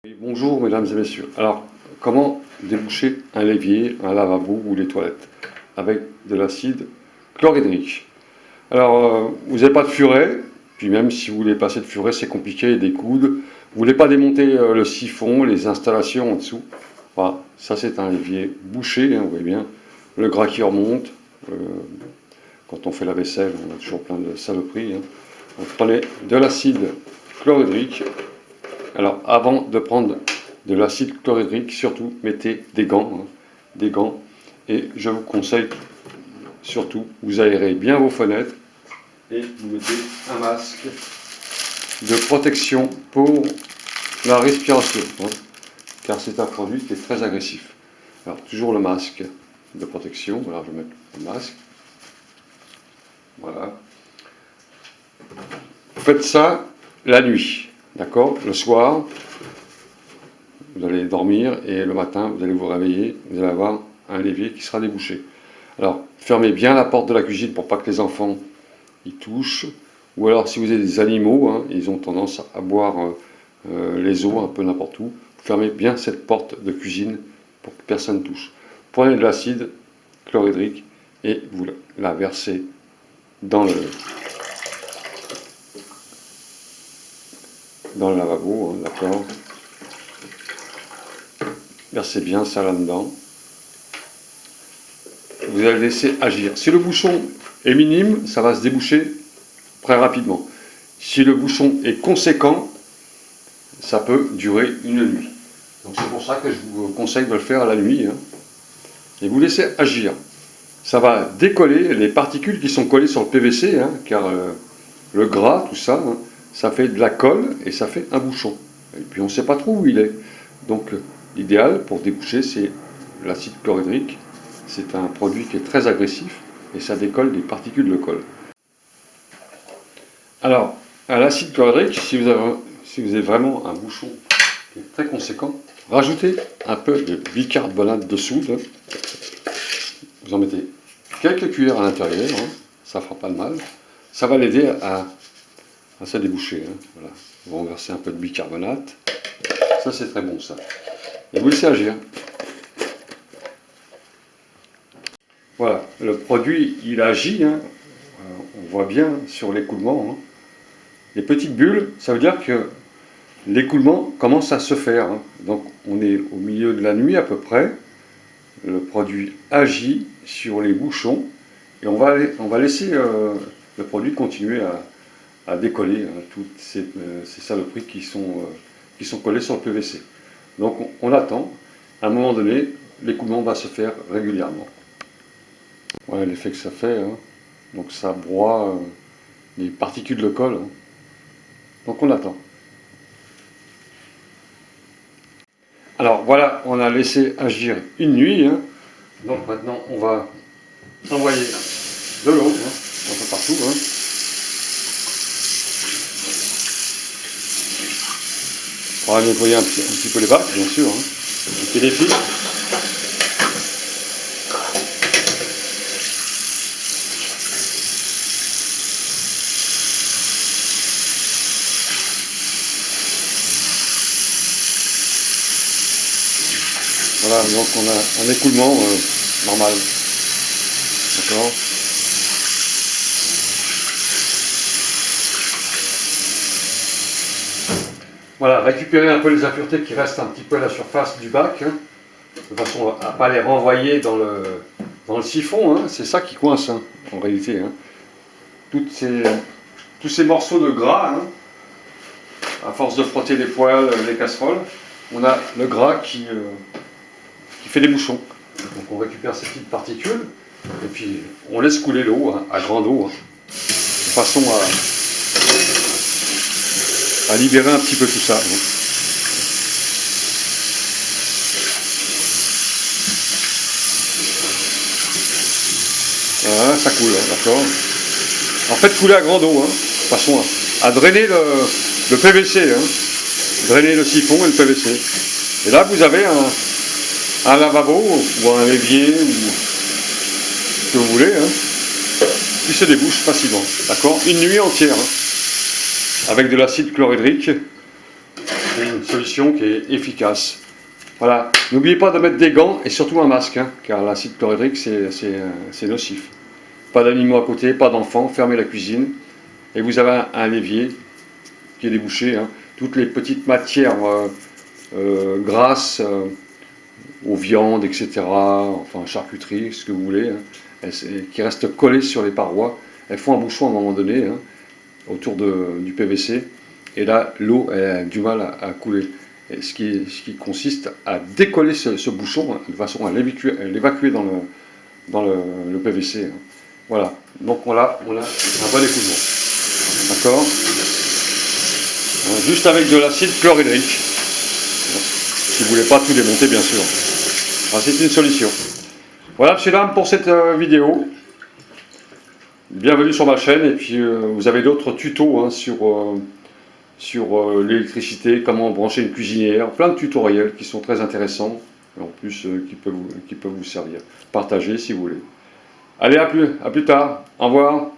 Oui, bonjour mesdames et messieurs. Alors, comment déboucher un évier, un lavabo ou les toilettes avec de l'acide chlorhydrique? Alors, vous n'avez pas de furet, puis même si vous voulez passer de furet, c'est compliqué, des coudes. Vous voulez pas démonter le siphon, les installations en dessous. Voilà, ça c'est un évier bouché, hein, vous voyez bien, le gras qui remonte. euh, Quand on fait la vaisselle, on a toujours plein de saloperies, hein. Donc, prenez de l'acide chlorhydrique. Alors, avant de prendre de l'acide chlorhydrique, surtout mettez des gants, hein, des gants. Et je vous conseille surtout, vous aérez bien vos fenêtres et vous mettez un masque de protection pour la respiration, hein, car c'est un produit qui est très agressif. Alors, toujours le masque de protection. Alors, je vais mettre le masque. Voilà. Faites ça la nuit, d'accord? Le soir, vous allez dormir et le matin, vous allez vous réveiller, vous allez avoir un évier qui sera débouché. Alors, fermez bien la porte de la cuisine pour pas que les enfants y touchent. Ou alors, si vous avez des animaux, hein, ils ont tendance à boire les eaux un peu n'importe où, fermez bien cette porte de cuisine pour que personne ne touche. Prenez de l'acide chlorhydrique et vous la versez dans le lavabo, hein, d'accord? Versez bien ça là-dedans. Vous allez laisser agir. Si le bouchon est minime, ça va se déboucher très rapidement. Si le bouchon est conséquent, ça peut durer une nuit. Donc c'est pour ça que je vous conseille de le faire à la nuit, hein. Et vous laissez agir. Ça va décoller les particules qui sont collées sur le PVC, hein, car le gras, tout ça, hein, ça fait de la colle et ça fait un bouchon. Et puis on ne sait pas trop où il est. Donc l'idéal pour déboucher, c'est l'acide chlorhydrique. C'est un produit qui est très agressif et ça décolle des particules de colle. Alors, à l'acide chlorhydrique, si vous avez vraiment un bouchon qui est très conséquent, rajoutez un peu de bicarbonate de soude. Vous en mettez quelques cuillères à l'intérieur, hein, ça ne fera pas de mal. Ça va l'aider à se déboucher, hein, voilà. Vous renversez un peu de bicarbonate. Ça, c'est très bon, ça. Et vous laissez agir. Voilà, le produit, il agit, hein. On voit bien sur l'écoulement, hein. Les petites bulles, ça veut dire que l'écoulement commence à se faire, hein. Donc on est au milieu de la nuit à peu près. Le produit agit sur les bouchons et on va laisser le produit continuer à décoller, hein, toutes ces saloperies qui sont collées sur le PVC. Donc on attend. À un moment donné, l'écoulement va se faire régulièrement. Voilà l'effet que ça fait, hein. Donc ça broie les particules de colle, hein. Donc on attend. Alors voilà, on a laissé agir une nuit, hein. Donc maintenant on va envoyer de l'eau, hein, un peu partout, hein. On va nettoyer un petit peu les bacs, bien sûr, hein. Et les fils. Voilà, donc on a un écoulement normal. D'accord? Voilà, récupérer un peu les impuretés qui restent un petit peu à la surface du bac, hein, de façon à ne pas les renvoyer dans le siphon, hein. C'est ça qui coince, hein, en réalité, hein. Tous ces morceaux de gras, hein, à force de frotter les poêles, les casseroles, on a le gras qui fait des bouchons. Donc on récupère ces petites particules et puis on laisse couler l'eau, hein, à grande eau, hein, de façon à libérer un petit peu tout ça, hein. Voilà, ça coule, hein, d'accord. En fait, couler à grande eau, hein, de façon à drainer le PVC, hein, drainer le siphon et le PVC. Et là, vous avez un lavabo ou un évier ou ce que vous voulez, hein, qui se débouche facilement, d'accord, une nuit entière, hein, avec de l'acide chlorhydrique c'est une solution qui est efficace. Voilà, n'oubliez pas de mettre des gants et surtout un masque, hein, car l'acide chlorhydrique c'est nocif. Pas d'animaux à côté, pas d'enfants, fermez la cuisine et vous avez un évier qui est débouché. Hein. Toutes les petites matières grasses, aux viandes, etc., enfin charcuterie, ce que vous voulez, hein, qui restent collées sur les parois. Elles font un bouchon à un moment donné, hein, autour du PVC, et là l'eau a du mal à couler. Et ce qui consiste à décoller ce bouchon, hein, de façon à l'évacuer dans le PVC. Hein. Voilà, donc on a un bon écoulement. D'accord, juste avec de l'acide chlorhydrique. Si vous ne voulez pas tout démonter, bien sûr. C'est une solution. Voilà, monsieur, dame, pour cette vidéo. Bienvenue sur ma chaîne. Et puis, vous avez d'autres tutos hein, sur l'électricité, comment brancher une cuisinière. Plein de tutoriels qui sont très intéressants. Et en plus, qui peuvent vous servir. Partagez si vous voulez. Allez, à plus tard. Au revoir.